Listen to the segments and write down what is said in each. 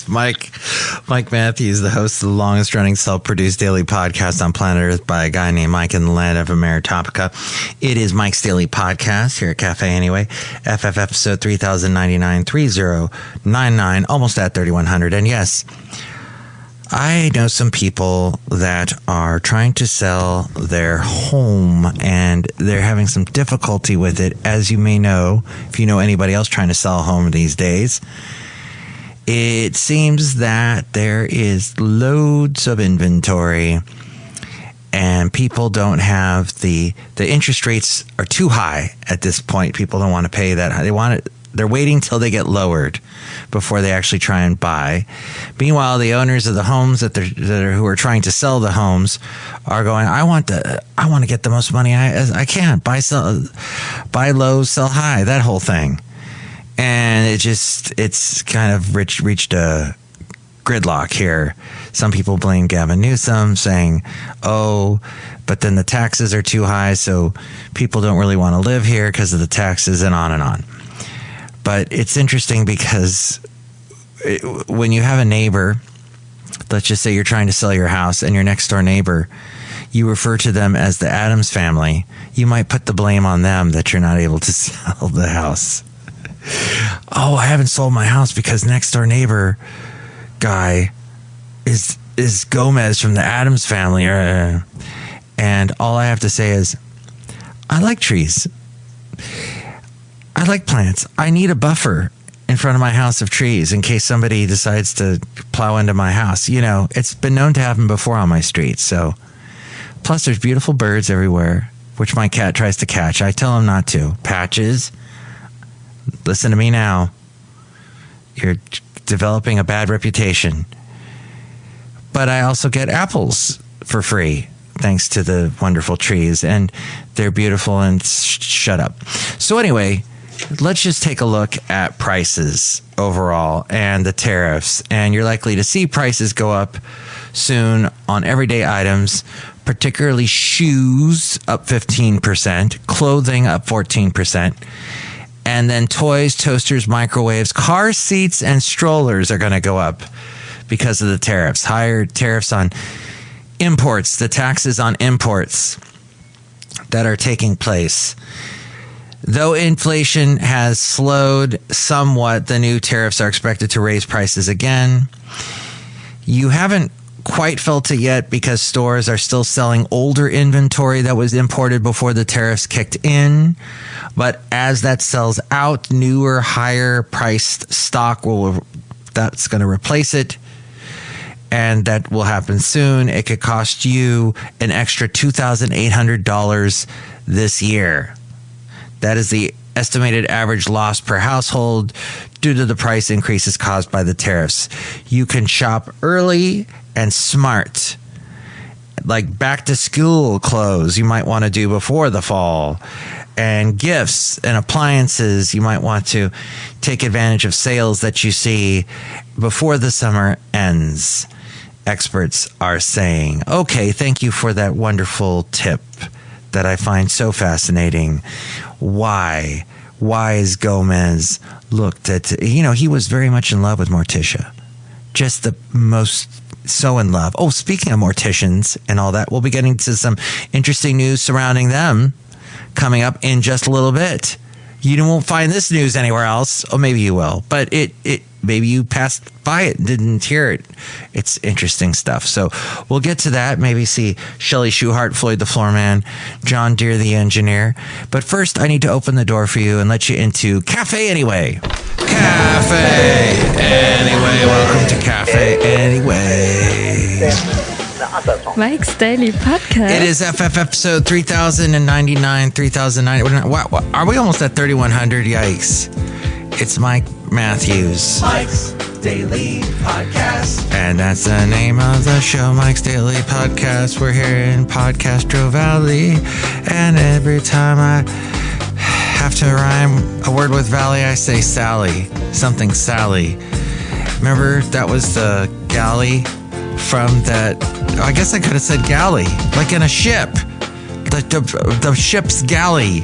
It's Mike Matthews, the host of the longest running self-produced daily podcast on planet Earth by a guy named Mike in the land of Ameritopica. It is Mike's Daily Podcast here at Café Anyway, FF episode 3099, 3099, almost at 3100. And yes, I know some people that are trying to sell their home and they're having some difficulty with it. As you may know, if you know anybody else trying to sell a home these days, it seems that there is loads of inventory and people don't have the interest rates are too high at this point. People don't want to pay that high. They're waiting till they get lowered before they actually try and buy. Meanwhile, the owners of the homes who are trying to sell the homes are going, I want to get the most money as I can. Buy low, sell high, that whole thing. And it's kind of reached a gridlock here. Some people blame Gavin Newsom, saying, but then the taxes are too high, so people don't really want to live here because of the taxes, and on and on. But it's interesting because when you have a neighbor, let's just say you're trying to sell your house and your next door neighbor, you refer to them as the Addams family. You might put the blame on them that you're not able to sell the house. I haven't sold my house because next door neighbor guy is Gomez from the Addams family. And all I have to say is, I like trees. I like plants. I need a buffer in front of my house of trees in case somebody decides to plow into my house. You know, it's been known to happen before on my street. So, plus there's beautiful birds everywhere, which my cat tries to catch. I tell him not to. Patches, listen to me now. You're developing a bad reputation. But I also get apples for free, thanks to the wonderful trees. And they're beautiful and shut up. So anyway, let's just take a look at prices overall and the tariffs. And you're likely to see prices go up soon on everyday items, particularly shoes up 15%, clothing up 14%. And then toys, toasters, microwaves, car seats, and strollers are going to go up because of the tariffs. Higher tariffs on imports, the taxes on imports that are taking place. Though inflation has slowed somewhat, the new tariffs are expected to raise prices again. You haven't quite felt it yet because stores are still selling older inventory that was imported before the tariffs kicked in. But as that sells out, newer, higher priced stock that's going to replace it. And that will happen soon. It could cost you an extra $2,800 this year. That is the estimated average loss per household due to the price increases caused by the tariffs. You can shop early and smart, like back to school clothes you might want to do before the fall, and gifts and appliances. You might want to take advantage of sales that you see before the summer ends. Experts are saying, okay, thank you for that wonderful tip that I find so fascinating. Why is Gomez looked at, he was very much in love with Morticia. Just the most so in love. Oh, speaking of morticians and all that, we'll be getting to some interesting news surrounding them coming up in just a little bit. You won't find this news anywhere else. Or maybe you will, but it maybe you passed by it, didn't hear it. It's interesting stuff. So we'll get to that. Maybe see Chely Shoehart, Floyd the Floorman, John Deere the engineer. But first, I need to open the door for you and let you into Café Anyway. Café Anyway. Welcome to Café Anyway. Mike's Daily Podcast. It is FF episode 3099, 3090. Are we almost at 3100? Yikes. It's Mike Matthews. Mike's Daily Podcast. And that's the name of the show, Mike's Daily Podcast. We're here in Podcastro Valley. And every time I have to rhyme a word with Valley, I say Sally. Something Sally. Remember, that was the galley from that. I guess I could have said galley, like in a ship. The ship's galley.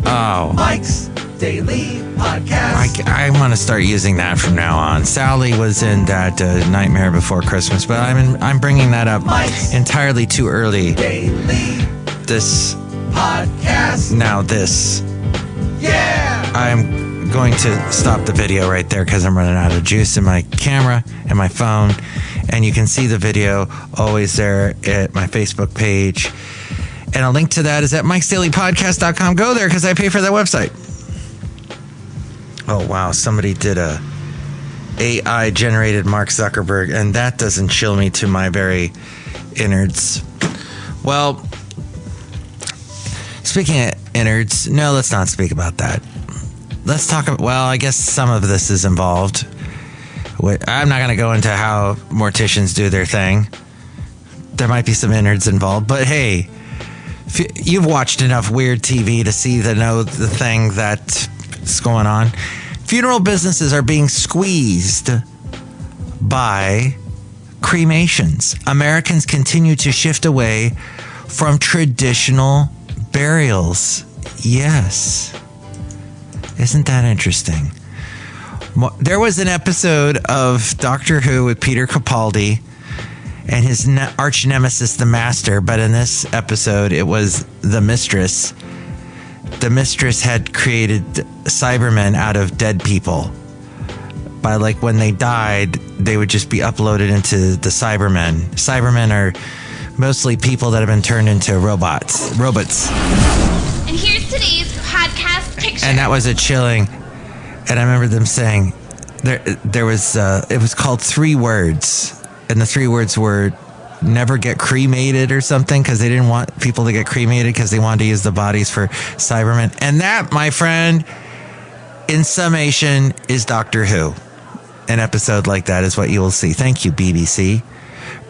Oh. Mike's Daily Podcast. I want to start using that from now on. Sally was in that Nightmare Before Christmas, but I'm bringing that up entirely too early. Daily This Podcast. now this. Yeah. I'm going to stop the video right there because I'm running out of juice in my camera and my phone. And you can see the video always there at my Facebook page. And a link to that is at mikesdailypodcast.com. Go there because I pay for that website. Oh, wow. Somebody did a AI-generated Mark Zuckerberg, and that doesn't chill me to my very innards. Well, speaking of innards, no, let's not speak about that. Let's talk about, well, I guess some of this is involved. I'm not going to go into how morticians do their thing. There might be some innards involved, but hey, you've watched enough weird TV to know the thing that's going on. Funeral businesses are being squeezed by cremations. Americans continue to shift away from traditional burials. Yes. Isn't that interesting? There was an episode of Doctor Who with Peter Capaldi and his arch nemesis, the Master. But in this episode, it was the Mistress. The Mistress had created Cybermen out of dead people. By when they died, they would just be uploaded into the Cybermen. Cybermen are mostly people that have been turned into robots. And here's today's podcast picture. And that was a chilling. And I remember them saying there was it was called 3 words, and the 3 words were never get cremated or something, because they didn't want people to get cremated because they wanted to use the bodies for Cybermen. And that, my friend, in summation, is Doctor Who. An episode like that is what you will see. Thank you, BBC,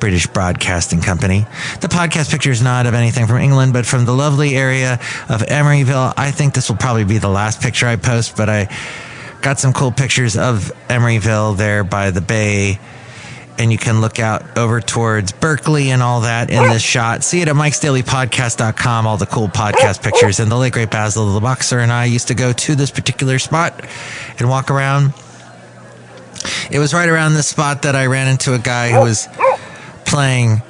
British Broadcasting Company. The podcast picture is not of anything from England, but from the lovely area of Emeryville. I think this will probably be the last picture I post, but I got some cool pictures of Emeryville there by the bay, and you can look out over towards Berkeley and all that in this shot. See it at mikesdailypodcast.com, all the cool podcast pictures. And the late great Basil the Boxer and I used to go to this particular spot and walk around. It was right around this spot that I ran into a guy who was playing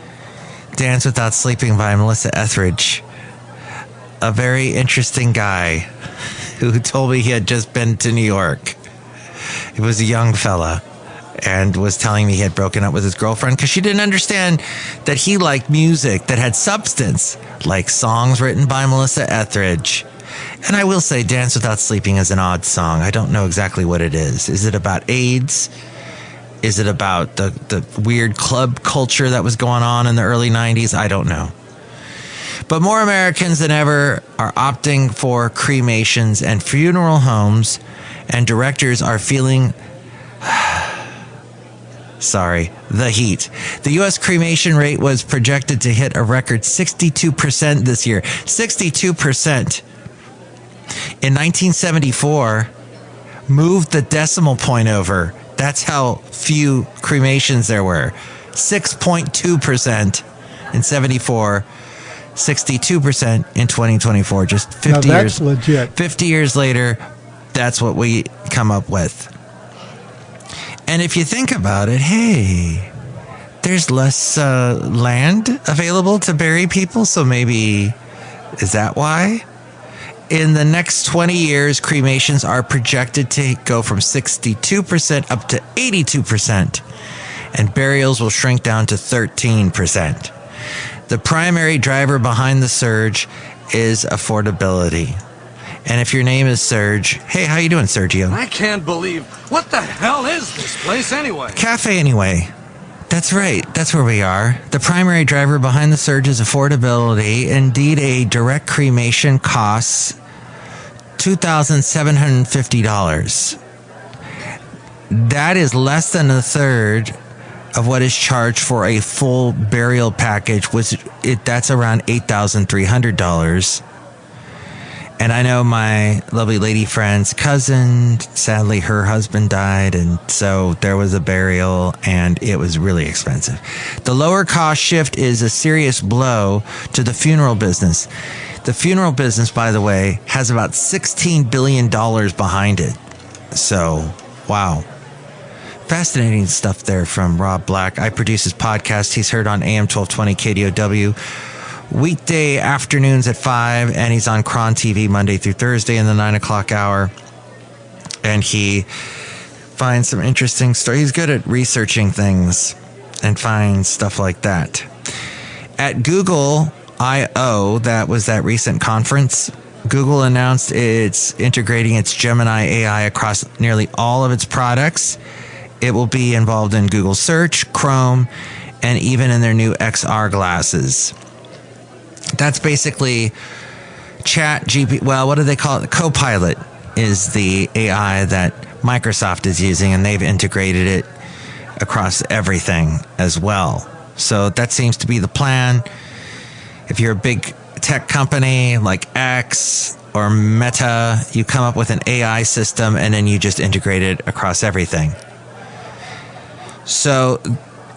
Dance Without Sleeping by Melissa Etheridge. A very interesting guy who told me he had just been to New York. He was a young fella and was telling me he had broken up with his girlfriend because she didn't understand that he liked music that had substance, like songs written by Melissa Etheridge. And I will say Dance Without Sleeping is an odd song. I don't know exactly what it is. Is it about AIDS? Is it about the weird club culture that was going on in the early 90s? I don't know. But more Americans than ever are opting for cremations, and funeral homes and directors are feeling, the heat. The U.S. cremation rate was projected to hit a record 62% this year. 62%. In 1974, moved the decimal point over. That's how few cremations there were. 6.2% in 74. 62% in 2024. Just 50 now years. That's legit. 50 years later, that's what we come up with. And if you think about it, hey, there's less land available to bury people, so maybe is that why? In the next 20 years, cremations are projected to go from 62% up to 82%, and burials will shrink down to 13%. The primary driver behind the surge is affordability. And if your name is Serge, hey, how you doing, Sergio? I can't believe, what the hell is this place anyway? Café Anyway. That's right. That's where we are. The primary driver behind the surge is affordability. Indeed, a direct cremation costs $2,750. That is less than a third of what is charged for a full burial package, that's around $8,300. And I know my lovely lady friend's cousin, sadly her husband died, and so there was a burial, and it was really expensive. The lower cost shift is a serious blow to the funeral business. The funeral business, by the way, has about $16 billion behind it. So, wow. Fascinating stuff there from Rob Black. I produce his podcast. He's heard on AM 1220 KDOW weekday afternoons at 5, and he's on Cron TV Monday through Thursday in the 9 o'clock hour. And he finds some interesting stories. He's good at researching things and finds stuff like that. At Google I/O, that was that recent conference, Google announced it's integrating its Gemini AI across nearly all of its products. It will be involved in Google Search, Chrome, and even in their new XR glasses. That's basically ChatGPT. Well, what do they call it? Copilot is the AI that Microsoft is using, and they've integrated it across everything as well. So that seems to be the plan. If you're a big tech company like X or Meta, you come up with an AI system and then you just integrate it across everything. So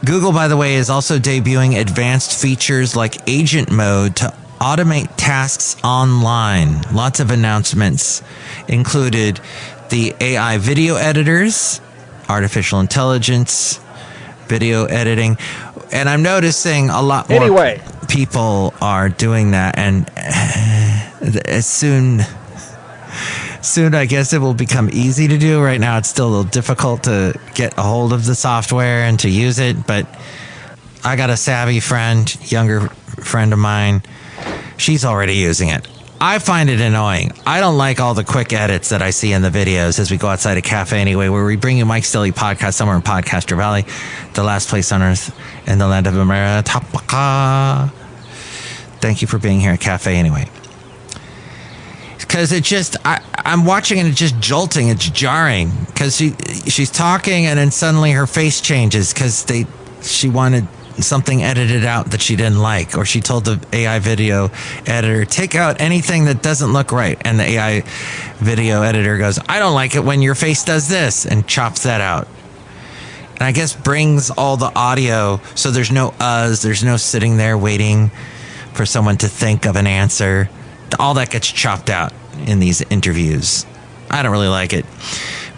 Google, by the way, is also debuting advanced features like agent mode to automate tasks online. Lots of announcements included the AI video editors, artificial intelligence, video editing. And I'm noticing a lot more people are doing that. And soon, I guess it will become easy to do. Right now, it's still a little difficult to get a hold of the software and to use it. But I got a savvy friend, younger friend of mine. She's already using it. I find it annoying. I don't like all the quick edits that I see in the videos as we go outside a Café Anyway, where we bring you Mike's Daily Podcast somewhere in PodCastro Valley, the last place on earth in the land of America. Thank you for being here at Café Anyway. Because it just, I'm watching and it's just jolting. It's jarring because she's talking and then suddenly her face changes because she wanted something edited out that she didn't like, or she told the AI video editor, take out anything that doesn't look right, and the AI video editor goes, I don't like it when your face does this, and chops that out. And I guess brings all the audio, so there's no uhs, there's no sitting there waiting for someone to think of an answer. All that gets chopped out in these interviews. I don't really like it,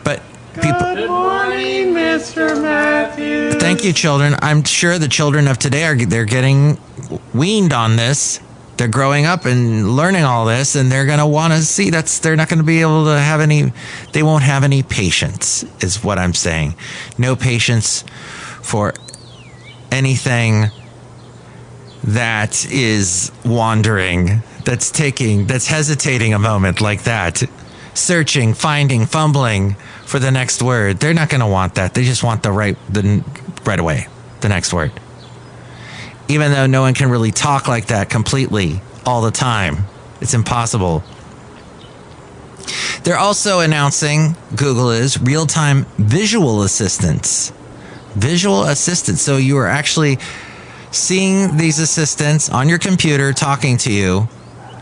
but people. Good morning, Mr. Matthews. Thank you, children. I'm sure the children of today they're getting weaned on this. They're growing up and learning all this, and they're going to want to see they're not going to be able to have any. They won't have any patience, is what I'm saying. No patience for anything that is wandering, that's hesitating a moment like that, searching, finding, fumbling for the next word. They're not going to want that. They just want the right away, the next word. Even though no one can really talk like that completely all the time. It's impossible. They're also announcing, Google is, real-time visual assistants. Visual assistants. So you are actually seeing these assistants on your computer talking to you.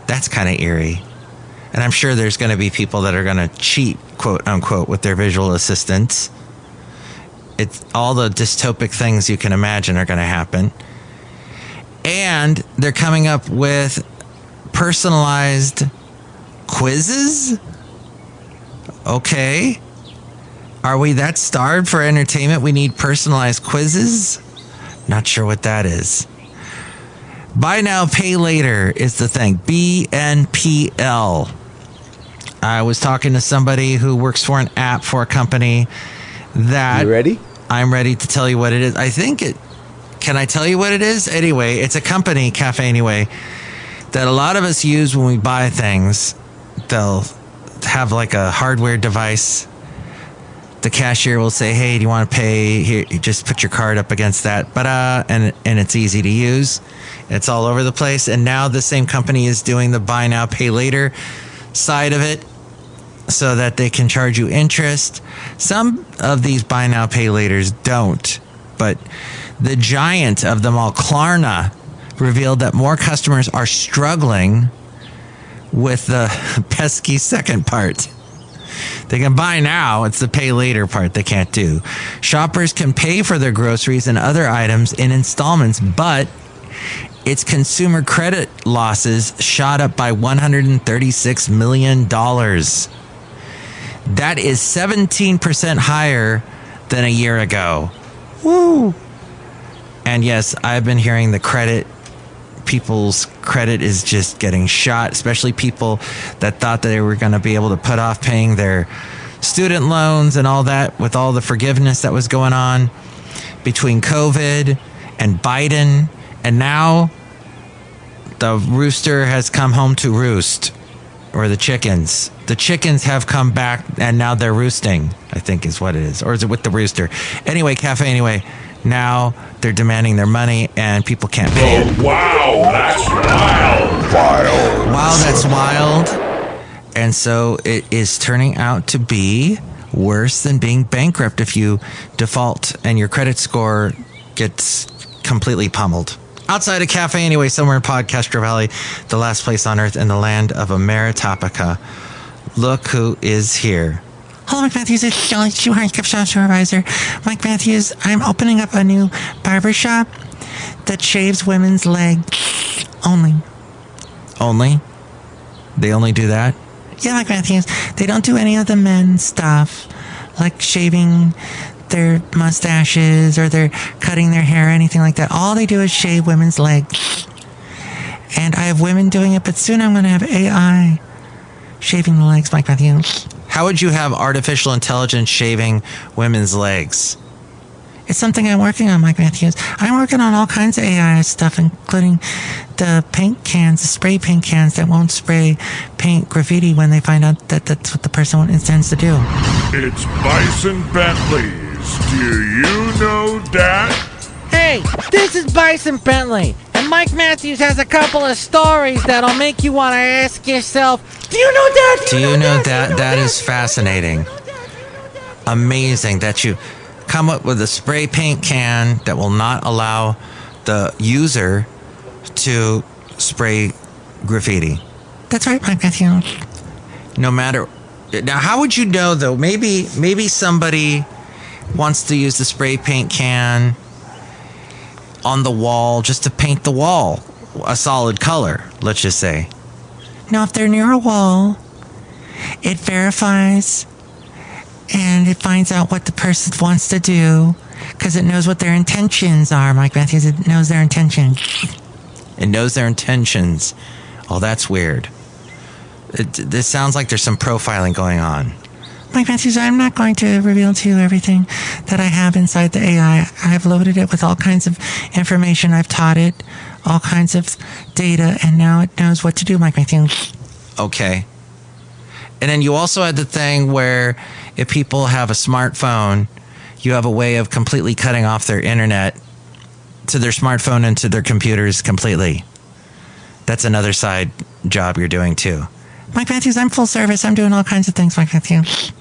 That's kind of eerie. And I'm sure there's going to be people that are going to cheat, quote unquote, with their visual assistants. It's all the dystopic things you can imagine are going to happen. And they're coming up with personalized quizzes. Okay. Are we that starved for entertainment? We need personalized quizzes? Not sure what that is. Buy now, pay later is the thing. BNPL. I was talking to somebody who works for an app for a company that... You ready? I'm ready to tell you what it is. Can I tell you what it is? Anyway, it's a company, Café Anyway, that a lot of us use when we buy things. They'll have like a hardware device. The cashier will say, hey, do you want to pay? Here, you just put your card up against that. And it's easy to use. It's all over the place. And now the same company is doing the buy now, pay later side of it so that they can charge you interest. Some of these buy now, pay laters don't. But the giant of them all, Klarna, revealed that more customers are struggling with the pesky second part. They can buy now. It's the pay later part they can't do. Shoppers can pay for their groceries and other items in installments, but its consumer credit losses shot up by $136 million. That is 17% higher than a year ago. Woo! And yes, I've been hearing people's credit is just getting shot, especially people that thought that they were going to be able to put off paying their student loans and all that with all the forgiveness that was going on between COVID and Biden. And now the rooster has come home to roost, or the chickens. The chickens have come back and now they're roosting, I think is what it is. Or is it with the rooster? Anyway, Café Anyway. Now they're demanding their money and people can't pay it. Wow, that's wild. Wow, that's wild. And so it is turning out to be worse than being bankrupt if you default and your credit score gets completely pummeled. Outside of Café Anyway, somewhere in podCastro Valley, the last place on earth in the land of Ameritopica. Look who is here. Hello, Mike Matthews. It's Chely Shoehart, gift shop supervisor. Mike Matthews, I'm opening up a new barbershop that shaves women's legs only. Only? They only do that? Yeah, Mike Matthews. They don't do any of the men's stuff, like shaving their mustaches or they're cutting their hair or anything like that. All they do is shave women's legs. And I have women doing it, but soon I'm going to have AI shaving the legs, Mike Matthews. How would you have artificial intelligence shaving women's legs? It's something I'm working on, Mike Matthews. I'm working on all kinds of AI stuff, including the paint cans, the spray paint cans that won't spray paint graffiti when they find out that that's what the person intends to do. It's Bison Bentley's. Do you know that? Hey, this is Bison Bentley, and Mike Matthews has a couple of stories that'll make you want to ask yourself, do you know that? Do you know that? That is fascinating. Amazing that you come up with a spray paint can that will not allow the user to spray graffiti. That's right, Mike Matthews. No matter... Now, how would you know, though? Maybe somebody wants to use the spray paint can on the wall just to paint the wall a solid color, let's just say. Now, if they're near a wall, it verifies and it finds out what the person wants to do because it knows what their intentions are, Mike Matthews. It knows their intentions. It knows their intentions. Oh, that's weird. This sounds like there's some profiling going on. Mike Matthews, I'm not going to reveal to you everything that I have inside the AI. I've loaded it with all kinds of information. I've taught it all kinds of data, and now it knows what to do, Mike Matthews. Okay. And then you also had the thing where if people have a smartphone, you have a way of completely cutting off their internet to their smartphone and to their computers completely. That's another side job you're doing too. Mike Matthews, I'm full service. I'm doing all kinds of things, Mike Matthews.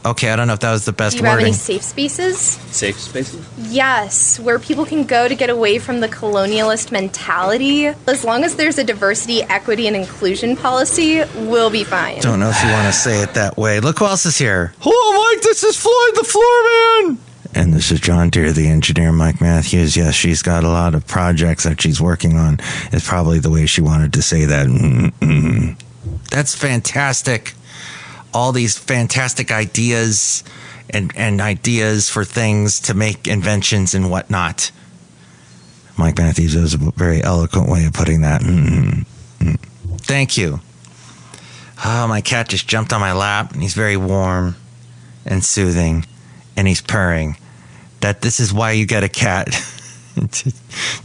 Okay, I don't know if that was the best wording. Do you have any safe spaces? Safe spaces? Yes, where people can go to get away from the colonialist mentality. As long as there's a diversity, equity, and inclusion policy, we'll be fine. Don't know if you want to say it that way. Look who else is here. Hello, Mike. This is Floyd the Floorman. And this is John Deere, the engineer, Mike Matthews. Yes, she's got a lot of projects that she's working on. Is probably the way she wanted to say that. Mm-mm. That's fantastic. All these fantastic ideas and ideas for things to make inventions and whatnot. Mike Matthews has a very eloquent way of putting that. Thank you. Oh, my cat just jumped on my lap, and he's very warm and soothing, and he's purring. That this is why you get a cat.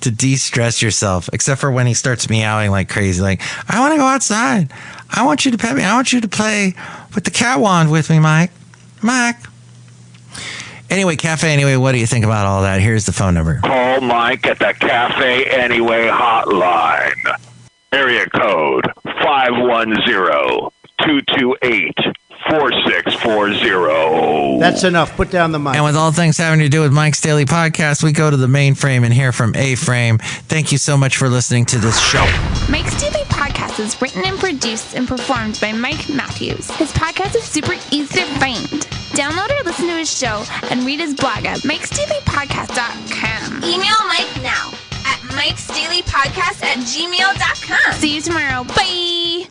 to de-stress yourself, except for when he starts meowing like crazy, like, I want to go outside. I want you to pet me. I want you to play with the cat wand with me, Mike. Anyway, Café Anyway, what do you think about all that? Here's the phone number. Call Mike at the Café Anyway hotline. Area code 510-228-4640. That's enough. Put down the mic. And with all things having to do with Mike's Daily Podcast, we go to the mainframe and hear from A-Frame. Thank you so much for listening to this show. Mike's Daily Podcast is written and produced and performed by Mike Matthews. His podcast is super easy to find. Download or listen to his show and read his blog at mikesdailypodcast.com. Email Mike now at mikesdailypodcast@gmail.com. See you tomorrow. Bye.